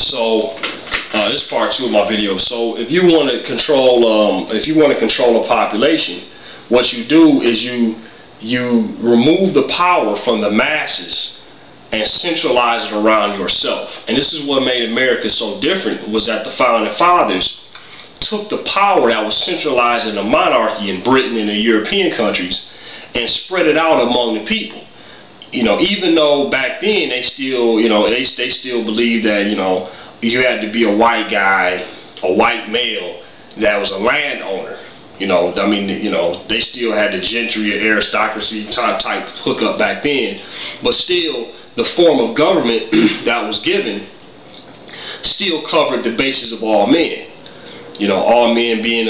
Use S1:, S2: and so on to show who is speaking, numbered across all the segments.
S1: So this is part 2 of my video. So if you want to control, a population, what you do is you remove the power from the masses and centralize it around yourself. And this is what made America so different, was that the founding fathers took the power that was centralized in the monarchy in Britain and the European countries and spread it out among the people. You know, even though back then they still, they still believed that, you had to be a white guy, a white male that was a landowner. They still had the gentry or aristocracy type hookup back then, but still the form of government that was given still covered the basis of all men. All men being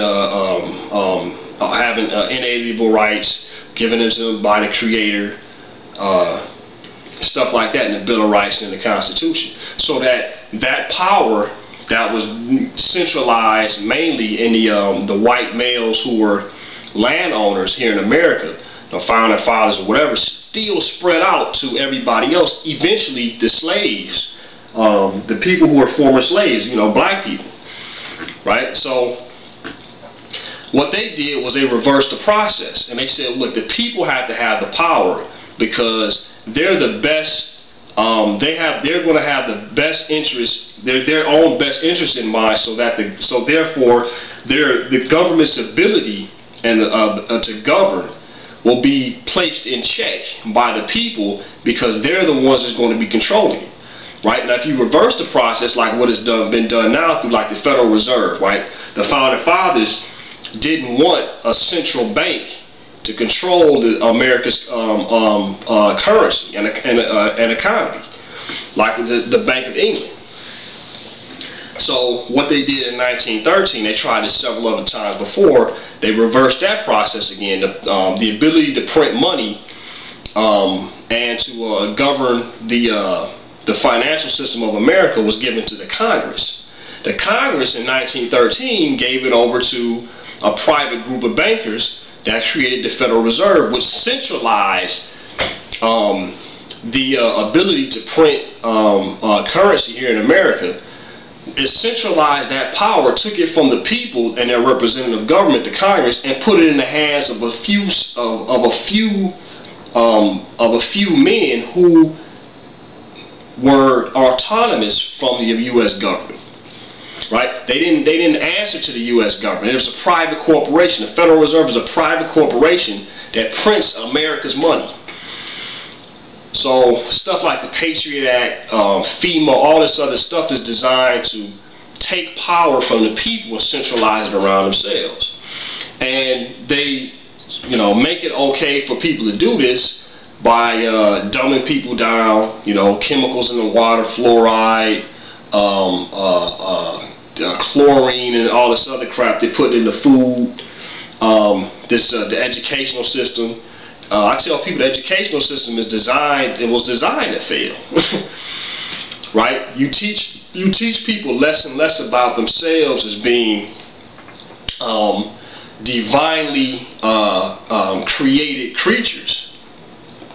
S1: having inalienable rights given to them by the Creator, stuff like that in the Bill of Rights and in the Constitution. So that power that was centralized mainly in the white males who were landowners here in America, the founding fathers or whatever, still spread out to everybody else. Eventually, the slaves, the people who were former slaves, black people, right? So what they did was they reversed the process, and they said, look, the people have to have the power because they're the best. They're going to have the best interest, their own best interest in mind, so therefore the government's ability and to govern will be placed in check by the people, because they're the ones that's going to be controlling it. Right? Now, if you reverse the process like what has been done now through like the Federal Reserve, right? The founding fathers didn't want a central bank to control America's currency and economy, like the Bank of England. So what they did in 1913, they tried it several other times before. They reversed that process again. The ability to print money and to govern the financial system of America was given to the Congress. The Congress in 1913 gave it over to a private group of bankers that created the Federal Reserve, which centralized the ability to print currency here in America. It centralized that power, took it from the people and their representative government, the Congress, and put it in the hands of a few men who were autonomous from the U.S. government. Right? They didn't answer to the U.S. government. It was a private corporation. The Federal Reserve is a private corporation that prints America's money. So stuff like the Patriot Act, FEMA, all this other stuff is designed to take power from the people and centralize it around themselves. And they, make it okay for people to do this by dumbing people down, chemicals in the water, fluoride, chlorine, and all this other crap they put in the food. The educational system. I tell people the educational system is designed. It was designed to fail. Right? You teach people less and less about themselves as being divinely created creatures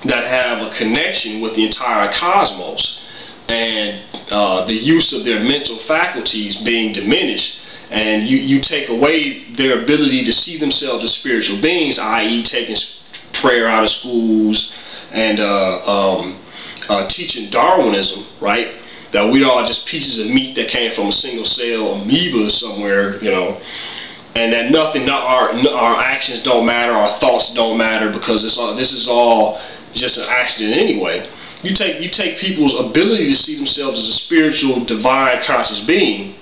S1: that have a connection with the entire cosmos, and the use of their mental faculties being diminished, and you take away their ability to see themselves as spiritual beings, i.e. taking prayer out of schools and teaching Darwinism, right? That we are just pieces of meat that came from a single cell amoeba somewhere, and that nothing, our actions don't matter, our thoughts don't matter, because this is all just an accident anyway. You take people's ability to see themselves as a spiritual, divine, conscious being,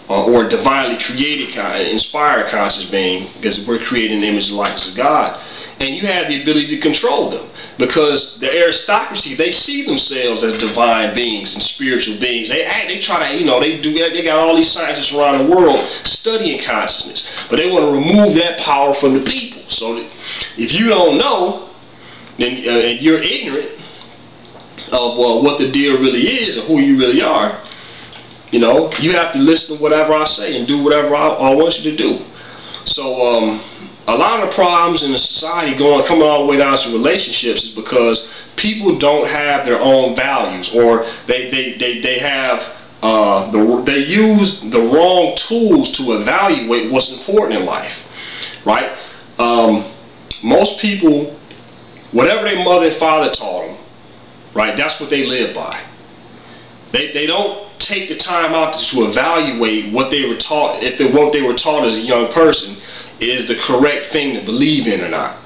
S1: or divinely created, inspired conscious being, because we're creating the image and likeness of God, and you have the ability to control them, because the aristocracy, they see themselves as divine beings and spiritual beings. They try to, they got all these scientists around the world studying consciousness, but they want to remove that power from the people. So that if you don't know, then you're ignorant of what the deal really is and who you really are. You have to listen to whatever I say and do whatever I want you to do. So a lot of the problems in the society coming all the way down to relationships is because people don't have their own values, or they have they use the wrong tools to evaluate what's important in life, right? Most people, whatever their mother and father taught them, right, that's what they live by. They don't take the time out to evaluate what they were taught, if what they were taught as a young person is the correct thing to believe in or not.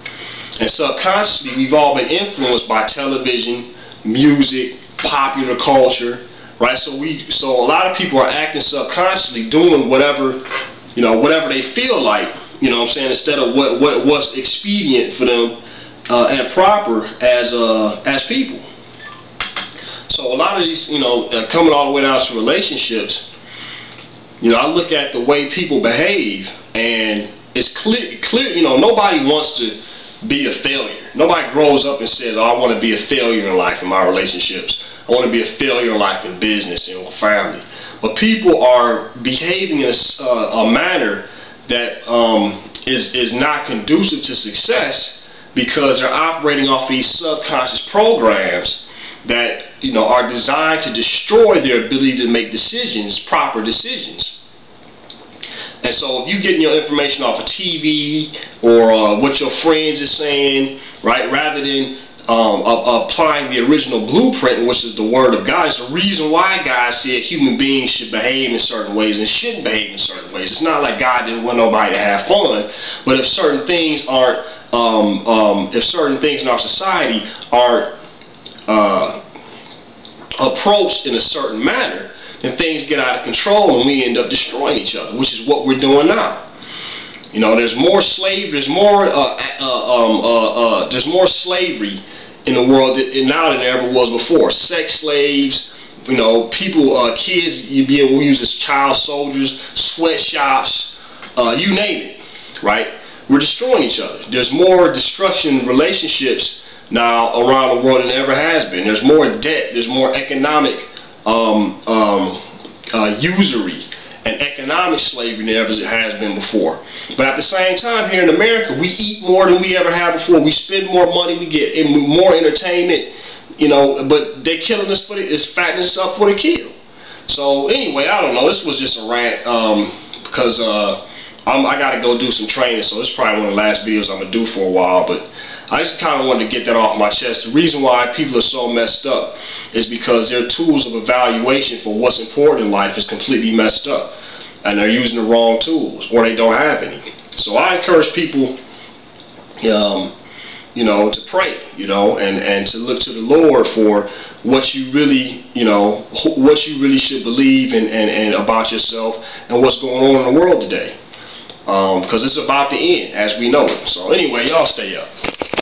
S1: And subconsciously, we've all been influenced by television, music, popular culture, right? So a lot of people are acting subconsciously, doing whatever, whatever they feel like, what I'm saying, instead of what's expedient for them and proper as people. So a lot of these, coming all the way down to relationships, I look at the way people behave, and it's clear, nobody wants to be a failure. Nobody grows up and says, oh, I want to be a failure in life in my relationships. I want to be a failure in life in business and family. But people are behaving in a manner that is not conducive to success, because they're operating off these subconscious programs that are designed to destroy their ability to make decisions, proper decisions. And so if you're getting your information off of TV or what your friends are saying, right, rather than applying the original blueprint, which is the Word of God, it's the reason why God said human beings should behave in certain ways and shouldn't behave in certain ways. It's not like God didn't want nobody to have fun, but if certain things aren't, if certain things in our society aren't approached in a certain manner, then things get out of control and we end up destroying each other, which is what we're doing now. There's more slavery. There's more slavery in the world now than there ever was before. Sex slaves, people, kids being used as child soldiers, sweatshops, you name it, right? We're destroying each other. There's more destruction in relationships now around the world than there ever has been. There's more debt. There's more economic usury and economic slavery than ever has been before. But at the same time, here in America, we eat more than we ever have before. We spend more money. We get more entertainment. But they're killing us it's fattening us up for the kill. So anyway, I don't know. This was just a rant because I got to go do some training. So this is probably one of the last videos I'm gonna do for a while. But I just kind of wanted to get that off my chest. The reason why people are so messed up is because their tools of evaluation for what's important in life is completely messed up, and they're using the wrong tools, or they don't have any. So I encourage people, to pray, and to look to the Lord for what you really, what you really should believe and about yourself and what's going on in the world today, because it's about to end as we know it. So anyway, y'all stay up.